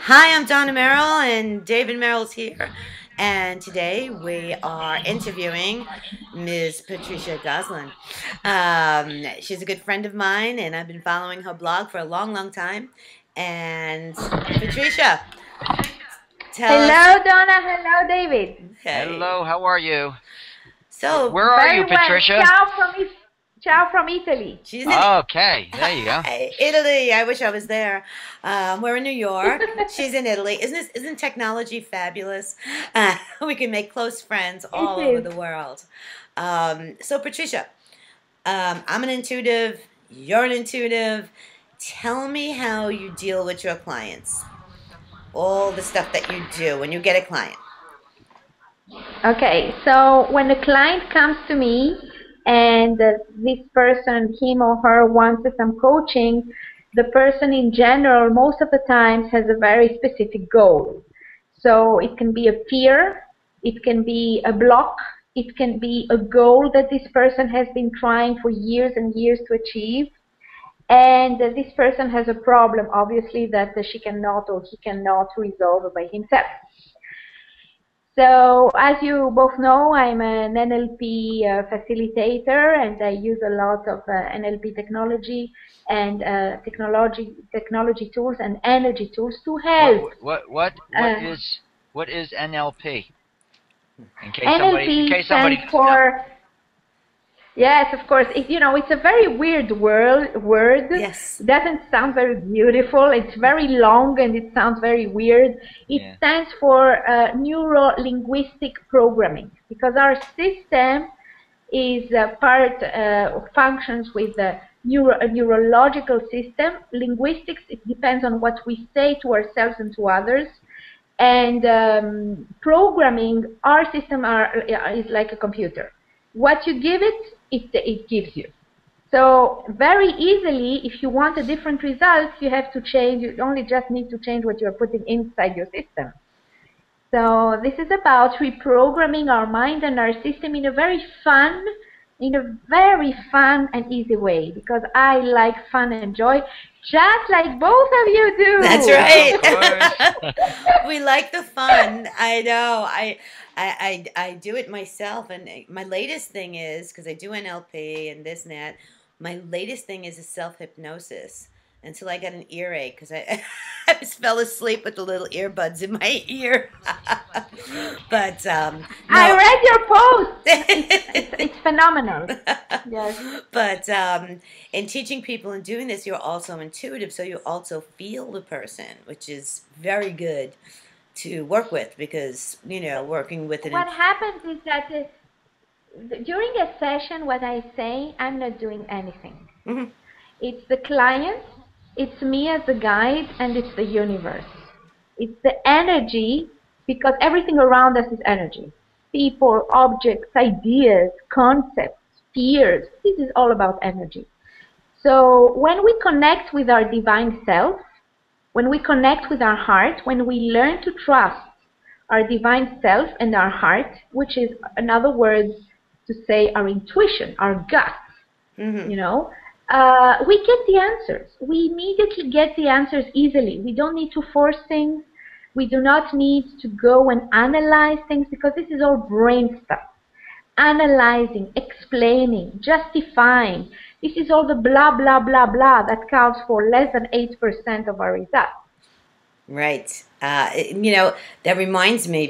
Hi, I'm Donna Merrill, and David Merrill's here. And today we are interviewing Ms. Patricia Gozlan. She's a good friend of mine, and I've been following her blog for a long, long time. And Patricia, tell us. Hello, Donna. Hello, David. Hey. Hello, how are you? So Where are Very you, well. Patricia? Ciao from Italy. she's in Okay, there you go. Italy. I wish I was there. We're in New York. She's in Italy. Isn't technology fabulous? We can make close friends It all over is. the world. So Patricia, I'm an intuitive. You're an intuitive. Tell me how you deal with your clients. All the stuff that you do when you get a client. Okay, so when a client comes to me and this person, him or her, wants some coaching, the person in general, most of the times, has a very specific goal. So it can be a fear, it can be a block, it can be a goal that this person has been trying for years and years to achieve. And this person has a problem, obviously, that she cannot or he cannot resolve by himself. So, as you both know, I'm an NLP facilitator, and I use a lot of NLP technology and technology tools and energy tools to help. What Uh, is NLP? In NLP case somebody, stands for, yes, of course. It's a very weird word. Yes. It doesn't sound very beautiful. It's very long and it sounds very weird. It yeah, stands for neuro-linguistic programming, because our system is functions with a neurological system. Linguistics, it depends on what we say to ourselves and to others. And programming, our system is like a computer. What you give it, it gives you. So very easily, if you want a different result, you have to change. You only just need to change what you are putting inside your system. So this is about reprogramming our mind and our system in a very fun and easy way, because I like fun and joy, just like both of you That's do. of right. course. We like the fun. I know. I do it myself, and my latest thing is, because I do NLP and this and that. My latest thing is a self hypnosis. Until I got an earache, because I just fell asleep with the little earbuds in my ear. But I no. read your post. It's phenomenal. Yes. But in teaching people and doing this, you're also intuitive, so you also feel the person, which is very good to work with, because working with What an happens is that during a session, what I say, I'm not doing anything. Mhm. It's the client, it's me as a guide, and it's the universe. It's the energy, because everything around us is energy. People, objects, ideas, concepts, fears. This is all about energy. So when we connect with our divine self, when we connect with our heart, when we learn to trust our divine self and our heart, which is, in other words, to say our intuition, our gut, Mhm. you know, we get the answers. We immediately get the answers easily. We don't need to force things. We do not need to go and analyze things, because this is all brain stuff. Analyzing, explaining, justifying. This is all the blah, blah, blah, blah that counts for less than 8% of our results. Right. That reminds me,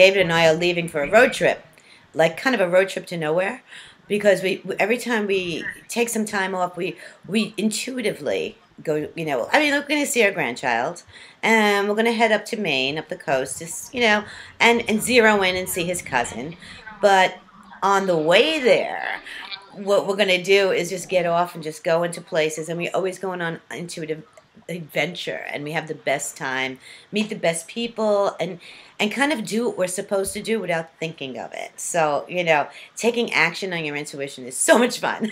David and I are leaving for a road trip, like kind of a road trip to nowhere, because every time we take some time off, we intuitively go. I mean, we're going to see our grandchild, and we're going to head up to Maine, up the coast, just and zero in and see his cousin. But on the way there, what we're going to do is just get off and just go into places, and we always going on intuitive adventure, and we have the best time, meet the best people, and kind of do what we're supposed to do without thinking of it. So taking action on your intuition is so much fun.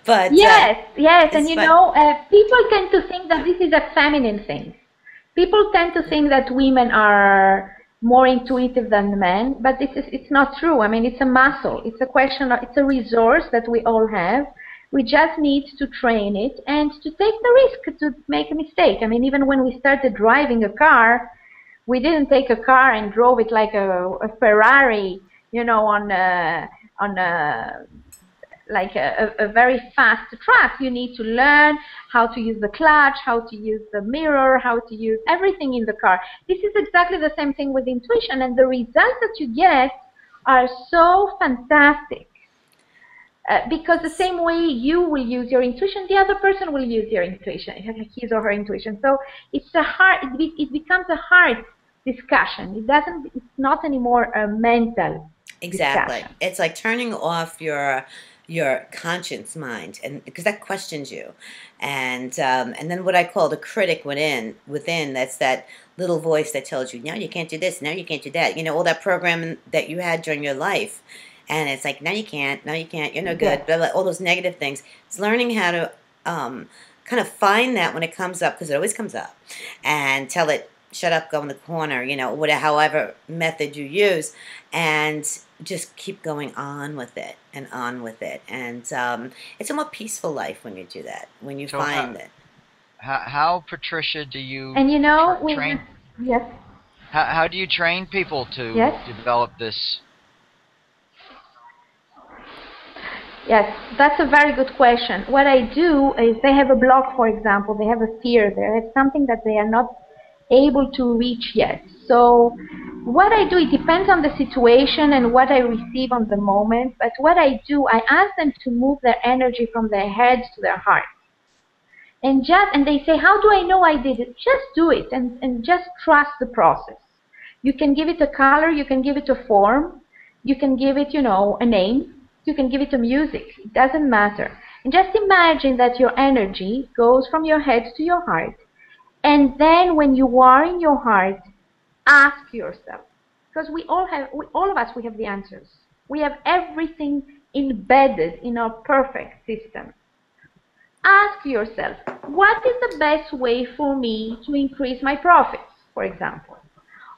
But Yes, yes, and it's fun. people tend to think that this is a feminine thing. People tend to think that women are more intuitive than men, but it's not true. I mean, it's a muscle. It's a resource that we all have. We just need to train it and to take the risk to make a mistake. I mean, even when we started driving a car, we didn't take a car and drove it like a Ferrari, you know, on like a very fast track. You need to learn how to use the clutch, how to use the mirror, how to use everything in the car. This is exactly the same thing with intuition, and the results that you get are so fantastic. Because the same way you will use your intuition, the other person will use your intuition, his or her intuition. So it's a heart. It becomes a heart discussion. It's not anymore a mental Exactly. discussion. It's like turning off your conscious mind, and because that questions you, and then what I call the critic within, that's that little voice that tells you, no, you can't do this, no, you can't do that. You know, all that programming that you had during your life. And it's like, no, you can't, you're no good, blah, blah, all those negative things. It's learning how to kind of find that when it comes up, because it always comes up, and tell it, shut up, go in the corner, you know, whatever, however method you use, and just keep going on with it and on with it. And it's a more peaceful life when you do that, when you find it. How, Patricia, do you and you know, train? Yes. How do you train people to develop this? Yes, that's a very good question. What I do is they have a block, for example, they have a fear, they have something that they are not able to reach yet. So what I do, it depends on the situation and what I receive on the moment, but what I do, I ask them to move their energy from their head to their heart. And they say, how do I know I did it? Just do it and just trust the process. You can give it a color, you can give it a form, you can give it, you know, a name. You can give it a music. It doesn't matter. And just imagine that your energy goes from your head to your heart. And then when you are in your heart, ask yourself, because all of us, we have the answers. We have everything embedded in our perfect system. Ask yourself, what is the best way for me to increase my profits, for example?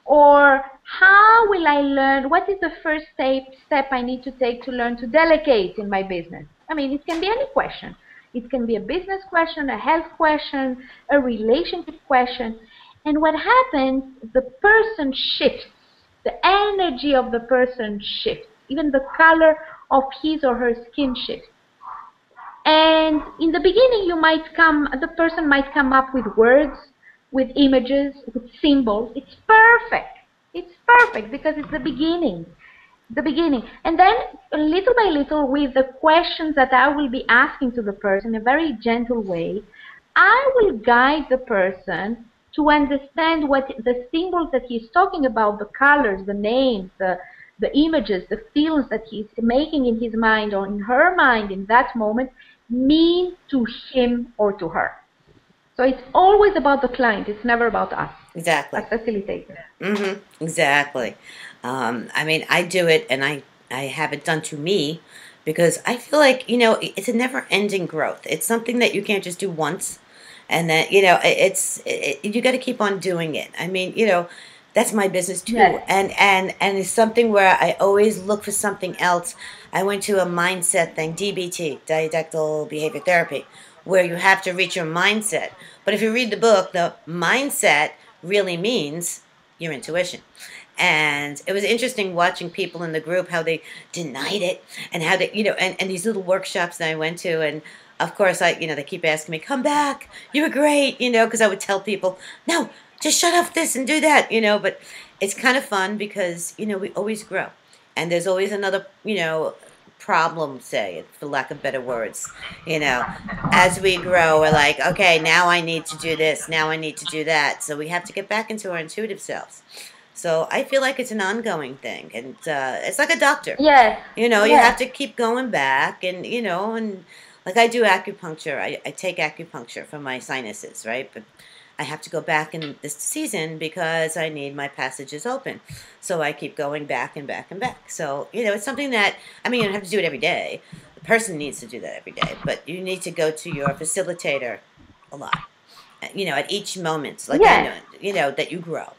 Or how will I learn? What is the first step I need to take to learn to delegate in my business? I mean, it can be any question. It can be a business question, a health question, a relationship question. And what happens, the person shifts. The energy of the person shifts. Even the color of his or her skin shifts. And in the beginning, the person might come up with words, with images, with symbols. It's perfect. It's perfect because it's the beginning. And then little by little, with the questions that I will be asking to the person in a very gentle way, I will guide the person to understand what the symbols that he's talking about, the colors, the names, the images, the feelings that he's making in his mind or in her mind in that moment mean to him or to her. So it's always about the client. It's never about us. Exactly. As facilitator. Exactly. I mean, I do it, and I have it done to me, because I feel like, you know, it's a never-ending growth. It's something that you can't just do once, and that, you know, you got to keep on doing it. I mean, you know, that's my business too. Yes. And it's something where I always look for something else. I went to a mindset thing, DBT, dialectical behavior therapy, where you have to reach your mindset. But if you read the book, the mindset really means your intuition. And it was interesting watching people in the group, how they denied it, and how they, you know, and these little workshops that I went to, and of course, they keep asking me, come back, you were great, you know, because I would tell people, no, just shut off this and do that, you know, but it's kind of fun because, you know, we always grow. And there's always another, you know, problem, say, for lack of better words, you know. As we grow, we're like, okay, now I need to do this, now I need to do that. So we have to get back into our intuitive selves. So I feel like it's an ongoing thing, and it's like a doctor. Yes. You know, you have to keep going back, and, you know, and like I do acupuncture. I take acupuncture for my sinuses, right? But I have to go back in this season because I need my passages open. So I keep going back and back and back. So, you know, it's something that, I mean, you don't have to do it every day. The person needs to do that every day. But you need to go to your facilitator a lot, you know, at each moment. Like, I know, you know, that you grow.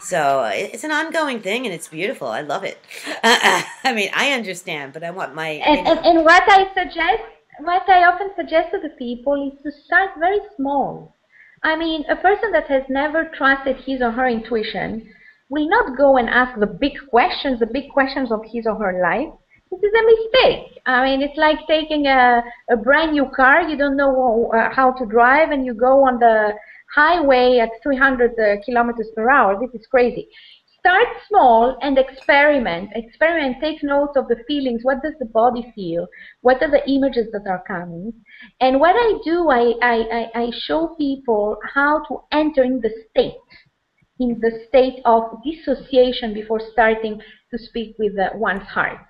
So it's an ongoing thing, and it's beautiful. I love it. I mean, I understand, but I want my... And what I suggest... what I often suggest to the people is to start very small. I mean, a person that has never trusted his or her intuition will not go and ask the big questions of his or her life. This is a mistake. I mean, it's like taking a brand new car. You don't know how to drive, and you go on the highway at 300 kilometers per hour. This is crazy. Start small and experiment. Experiment, take notes of the feelings. What does the body feel? What are the images that are coming? And what I do, I show people how to enter in the state of dissociation before starting to speak with one's heart.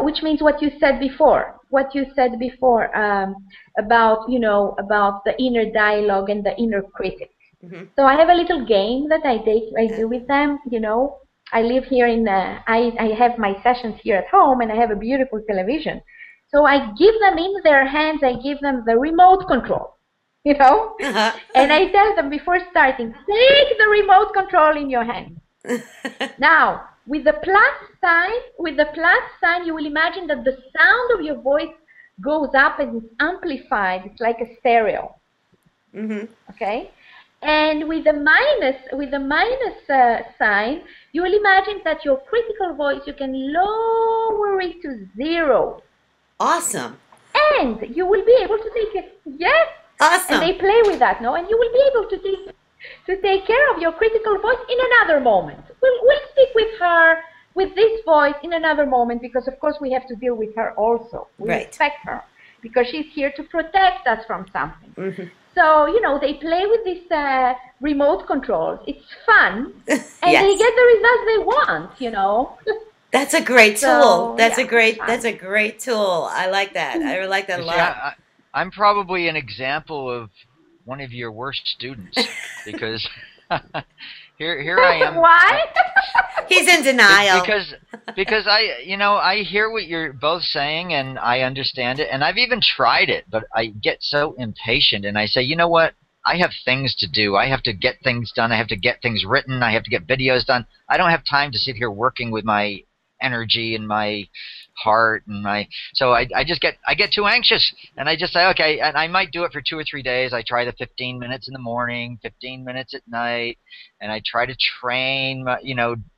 Which means what you said before. About the inner dialogue and the inner critic. Mm-hmm. So I have a little game that I do with them. I live here I have my sessions here at home, and I have a beautiful television. So I give them in their hands, I give them the remote control, uh-huh. And I tell them before starting, take the remote control in your hand. Now, with the plus sign, you will imagine that the sound of your voice goes up and it's amplified. It's like a stereo. Mm-hmm. Okay? And with the minus sign, you will imagine that your critical voice, you can lower it to 0. Awesome. And you will be able to take it. Yes. Awesome. And they play with that, no? And you will be able to take care of your critical voice in another moment. We'll speak with her with this voice in another moment, because of course we have to deal with her also. We respect her because she's here to protect us from something. Mm-hmm. So, they play with these remote controls. It's fun, and they get the results they want, That's a great tool. That's a great tool. I like that. I like that a lot. I'm probably an example of one of your worst students, because here I am. Why? He's in denial. Because I hear what you're both saying, and I understand it, and I've even tried it, but I get so impatient, and I say, you know what? I have things to do. I have to get things done. I have to get things written. I have to get videos done. I don't have time to sit here working with my energy and my heart and so I get too anxious, and I just say, okay, and I might do it for 2 or 3 days. I try the 15 minutes in the morning, 15 minutes at night, and I try to train,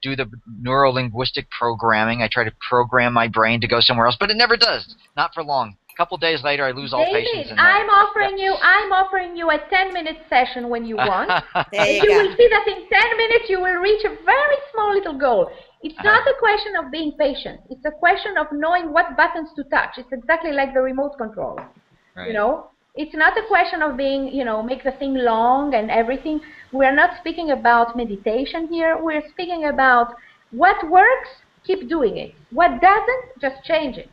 do the neuro-linguistic programming. I try to program my brain to go somewhere else, but it never does. Not for long. A couple days later, I lose all patience. I'm offering you a 10-minute session when you want. You will see that in 10 minutes you will reach a very small little goal. It's not a question of being patient. It's a question of knowing what buttons to touch. It's exactly like the remote control. Right. It's not a question of being, make the thing long and everything. We're not speaking about meditation here. We're speaking about what works, keep doing it. What doesn't, just change it.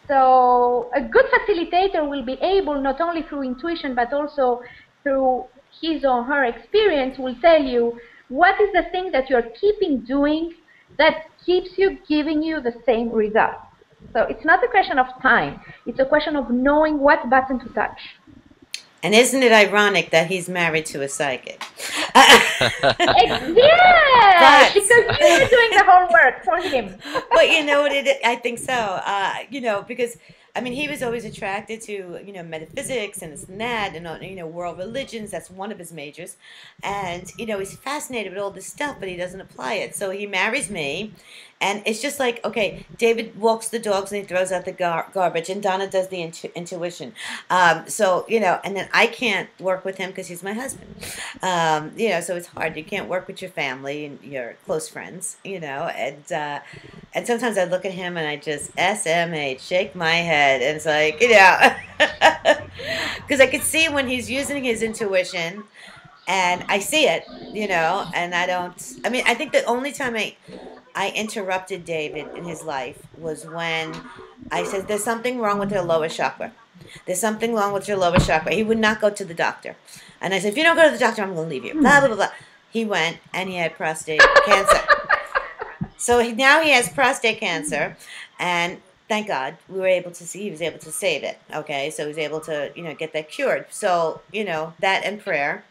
So a good facilitator will be able, not only through intuition, but also through his or her experience, will tell you what is the thing that you're keeping doing that keeps you giving you the same result. So it's not a question of time. It's a question of knowing what button to touch. And isn't it ironic that he's married to a psychic? Yes, because you're doing the homework for him. But you know what? I think so. Because he was always attracted to metaphysics and this and that, and world religions. That's one of his majors, and he's fascinated with all this stuff, but he doesn't apply it. So he marries me. And it's just like, okay, David walks the dogs and he throws out the garbage, and Donna does the intuition. And then I can't work with him because he's my husband. So it's hard. You can't work with your family and your close friends, and sometimes I look at him and I just SMH, shake my head, and it's like, because I could see when he's using his intuition. And I see it, and I don't. I think the only time I interrupted David in his life was when I said, there's something wrong with your lower chakra. There's something wrong with your lower chakra. He would not go to the doctor. And I said, if you don't go to the doctor, I'm going to leave you. Blah, blah, blah, blah. He went, and he had prostate cancer. So now he has prostate cancer, and thank God he was able to save it. Okay, so he was able to, get that cured. So, that and prayer.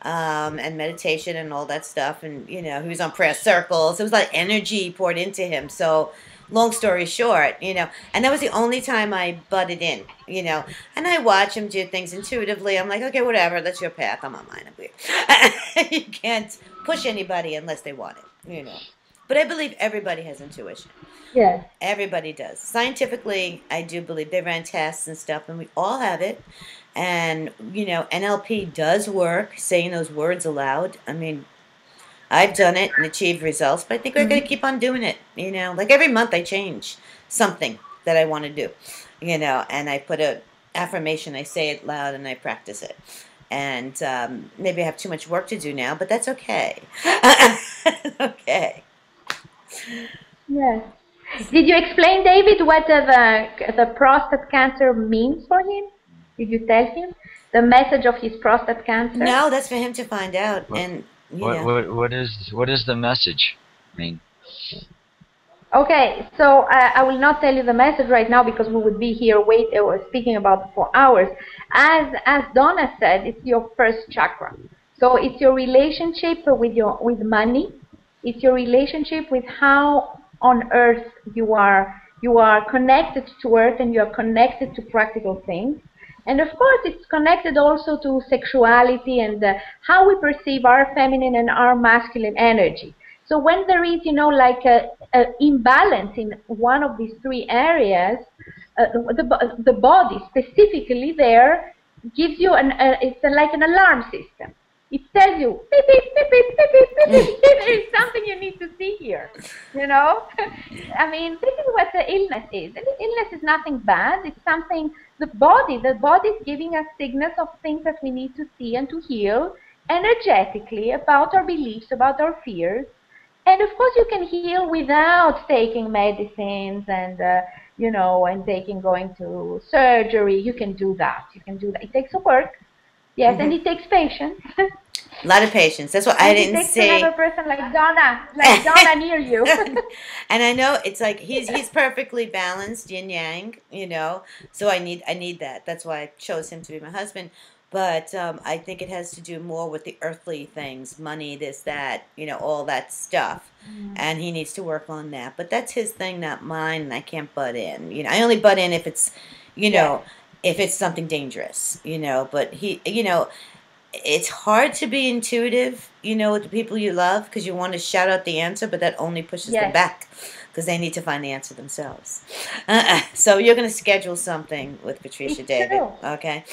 And meditation and all that stuff, and he was on prayer circles. It was like energy poured into him. So long story short, and that was the only time I butted in, and I watch him do things intuitively. I'm like, okay, whatever, that's your path. I'm on mine. I'm weird. You can't push anybody unless they want it. But I believe everybody has intuition. Yes. Everybody does. Scientifically, I do believe they ran tests and stuff, and we all have it. And, NLP does work, saying those words aloud. I mean, I've done it and achieved results, but I think we're going to keep on doing it. Like every month I change something that I want to do, and I put a affirmation, I say it loud, and I practice it. And maybe I have too much work to do now, but that's okay. Okay. Yes. Did you explain, David, what the prostate cancer means for him? Did you tell him the message of his prostate cancer? No, that's for him to find out. And what is the message? I mean. Okay, so I will not tell you the message right now because we would be here speaking about it for hours. As Donna said, it's your first chakra. So it's your relationship with money. It's your relationship with how on earth you are connected to earth, and you are connected to practical things. And of course, it's connected also to sexuality and how we perceive our feminine and our masculine energy. So when there is, like a imbalance in one of these three areas, the body specifically there gives you it's like an alarm system. It tells you, beep, beep, beep, beep, beep, beep, beep, beep, there is something you need to see here, I mean, this is what the illness is. The illness is nothing bad. It's something, the body is giving us signals of things that we need to see and to heal energetically about our beliefs, about our fears. And of course, you can heal without taking medicines and, and going to surgery. You can do that. It takes work. Yes, and it takes patience. A lot of patience. That's what I didn't say. It takes to have a person like Donna near you. And I know it's like he's perfectly balanced, yin yang, So I need that. That's why I chose him to be my husband. But I think it has to do more with the earthly things, money, this, that, all that stuff. And he needs to work on that. But that's his thing, not mine, and I can't butt in. I only butt in if it's, if it's something dangerous, But he, it's hard to be intuitive, with the people you love, because you want to shout out the answer, but that only pushes them back, because they need to find the answer themselves. So you're going to schedule something with Patricia, David, okay?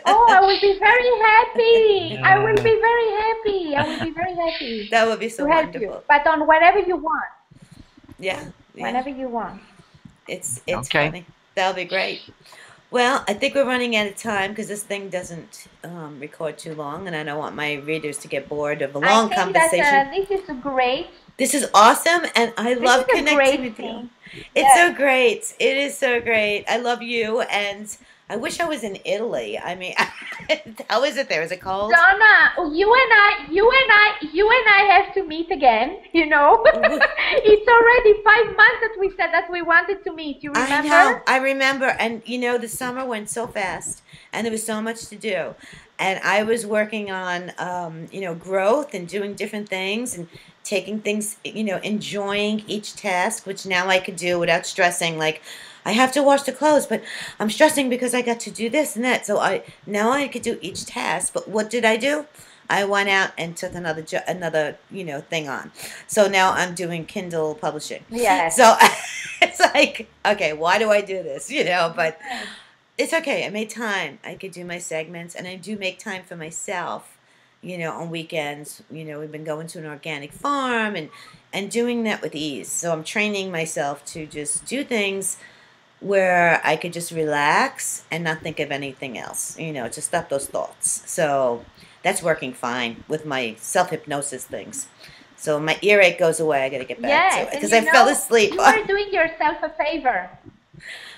Oh, I will be very happy. I will be very happy. That would be so wonderful. You, but on whatever you want. Yeah. Whenever you want. It's okay. Funny. That'll be great. Well, I think we're running out of time because this thing doesn't record too long, and I don't want my readers to get bored of a long conversation. This is great. This is awesome, and I love connecting with you. It's so great. It is so great. I love you, and I wish I was in Italy. I mean, how is it there? Is it cold? Donna, you and I have to meet again. It's already 5 months that we said that we wanted to meet. You remember? I remember, and the summer went so fast, and there was so much to do, and I was working on, growth and doing different things and taking things, enjoying each task, which now I could do without stressing, like. I have to wash the clothes, but I'm stressing because I got to do this and that. So now I could do each task. But what did I do? I went out and took another thing on. So now I'm doing Kindle publishing. Yeah. So it's like, okay, why do I do this? But it's okay. I made time. I could do my segments, and I do make time for myself. On weekends. We've been going to an organic farm and doing that with ease. So I'm training myself to just do things where I could just relax and not think of anything else, to stop those thoughts. So that's working fine with my self-hypnosis things. So my earache goes away. I got to get back to it because I fell asleep. You are doing yourself a favor.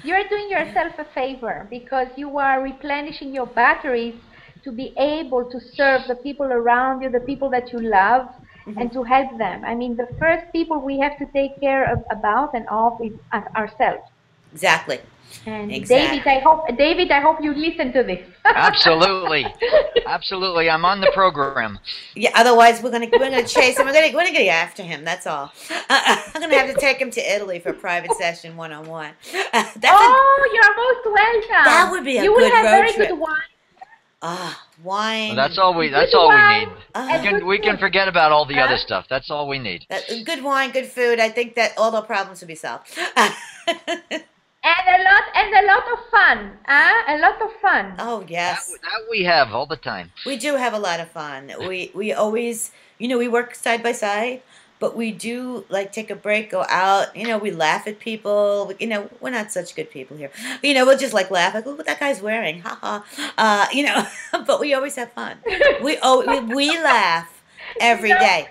You are doing yourself a favor because you are replenishing your batteries to be able to serve the people around you, the people that you love, and to help them. I mean, the first people we have to take care of about and of is ourselves. Exactly. And Exactly. David, I hope you listen to this. Absolutely, absolutely. I'm on the program. Yeah. Otherwise, we're gonna chase him. We're gonna get after him. That's all. I'm gonna have to take him to Italy for a private session, one-on-one. Oh, you're most welcome. That would be a you good will have road very trip. good wine. Wine. Well, that's all we need. We can forget about all the other stuff. That's all we need. Good wine, good food. I think that all the problems will be solved. And a lot of fun. A lot of fun. Oh yes. That we have all the time. We do have a lot of fun. We always, we work side by side, but we do like take a break, go out. We laugh at people. We're not such good people here. We'll just like laugh, like, look what that guy's wearing, ha ha. But we always have fun. We laugh every day.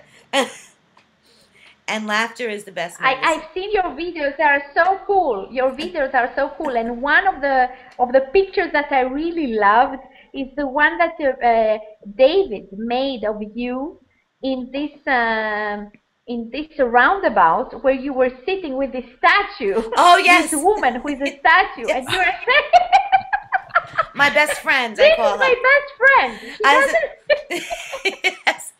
And laughter is the best medicine. I've seen your videos. They are so cool. Your videos are so cool. And one of the pictures that I really loved is the one that David made of you in this roundabout where you were sitting with this statue. Oh yes, this woman who is a statue, yes. And you are my best friend. This I call is my her. best friend. Yes,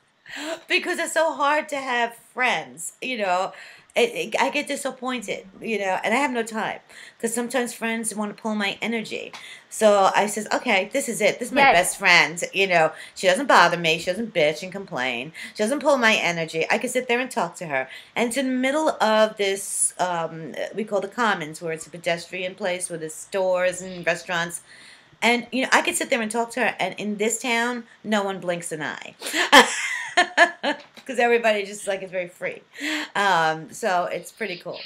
because it's so hard to have friends. I get disappointed. And I have no time because sometimes friends want to pull my energy. So I says, okay, this is it. This is my best friend. She doesn't bother me. She doesn't bitch and complain. She doesn't pull my energy. I can sit there and talk to her. And it's in the middle of this, we call the Commons, where it's a pedestrian place where there's stores and restaurants. And, I could sit there and talk to her. And in this town, no one blinks an eye. Because everybody just is very free. So it's pretty cool.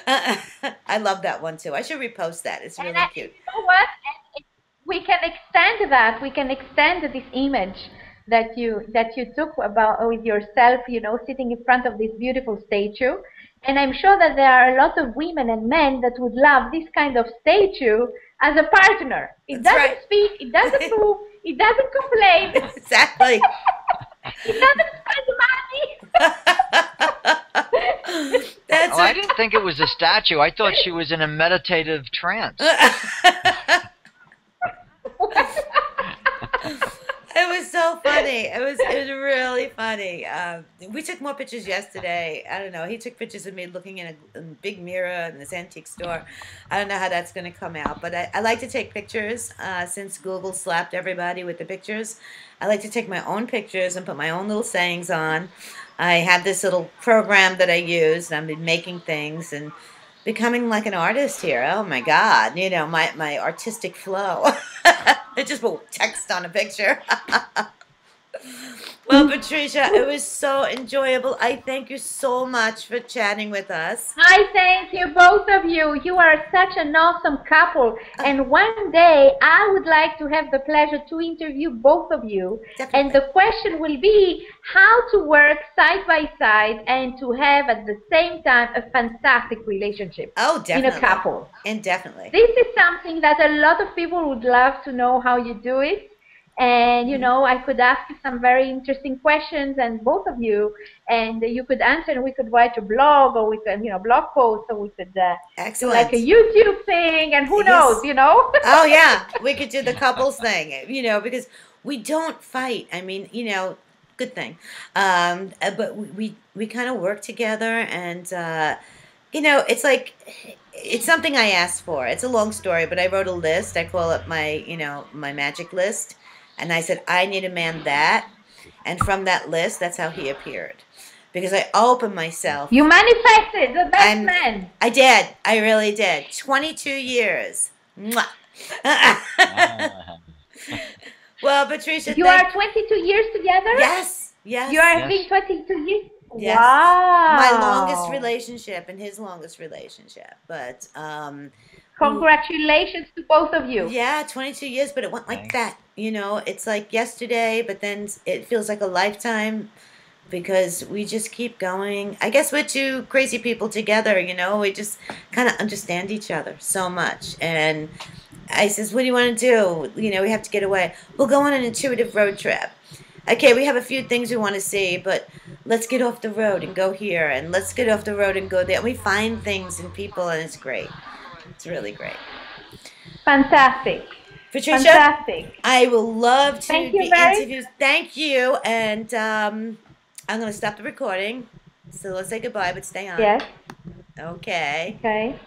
I love that one too. I should repost that. It's really cute. You know what? We can extend that. We can extend this image that you took about with yourself, sitting in front of this beautiful statue. And I'm sure that there are a lot of women and men that would love this kind of statue as a partner. It doesn't speak. It doesn't move. It doesn't complain. Exactly. It doesn't spend money. I didn't think it was a statue. I thought she was in a meditative trance. It was so funny. It was really funny. We took more pictures yesterday. I don't know. He took pictures of me looking in a big mirror in this antique store. I don't know how that's going to come out. But I like to take pictures since Google slapped everybody with the pictures. I like to take my own pictures and put my own little sayings on. I have this little program that I use. I've been making things and becoming like an artist here. Oh my God. My artistic flow. It just put text on a picture. Well, Patricia, it was so enjoyable. I thank you so much for chatting with us. I thank you, both of you. You are such an awesome couple. And one day, I would like to have the pleasure to interview both of you. Definitely. And the question will be how to work side by side and to have at the same time a fantastic relationship. Oh, definitely. In a couple. Indefinitely. This is something that a lot of people would love to know how you do it. And, I could ask you some very interesting questions and both of you, and you could answer and we could write a blog or we could, blog post or we could do like a YouTube thing and who knows, Oh, yeah. We could do the couples thing, because we don't fight. I mean, good thing. But we kind of work together and, it's something I asked for. It's a long story, but I wrote a list. I call it my magic list. And I said, I need a man that. And from that list, that's how he appeared. Because I opened myself. You manifested the best man. I did. I really did. 22 years. Mwah. Well, Patricia. You are 22 years together? Yes. Yes. You are having 22 years? Yes. Wow. My longest relationship and his longest relationship. But congratulations to both of you. Yeah, 22 years, but it went like that. It's like yesterday, but then it feels like a lifetime because we just keep going. I guess we're two crazy people together, we just kind of understand each other so much. And I says, what do you want to do? We have to get away. We'll go on an intuitive road trip. Okay, we have a few things we want to see, but let's get off the road and go here, and let's get off the road and go there. And we find things in people, and it's great. It's really great. Fantastic. Patricia, Fantastic. I will love to Thank you be very interviewed. Thank you. And I'm going to stop the recording. So let's say goodbye, but stay on. Yes. Okay. Okay.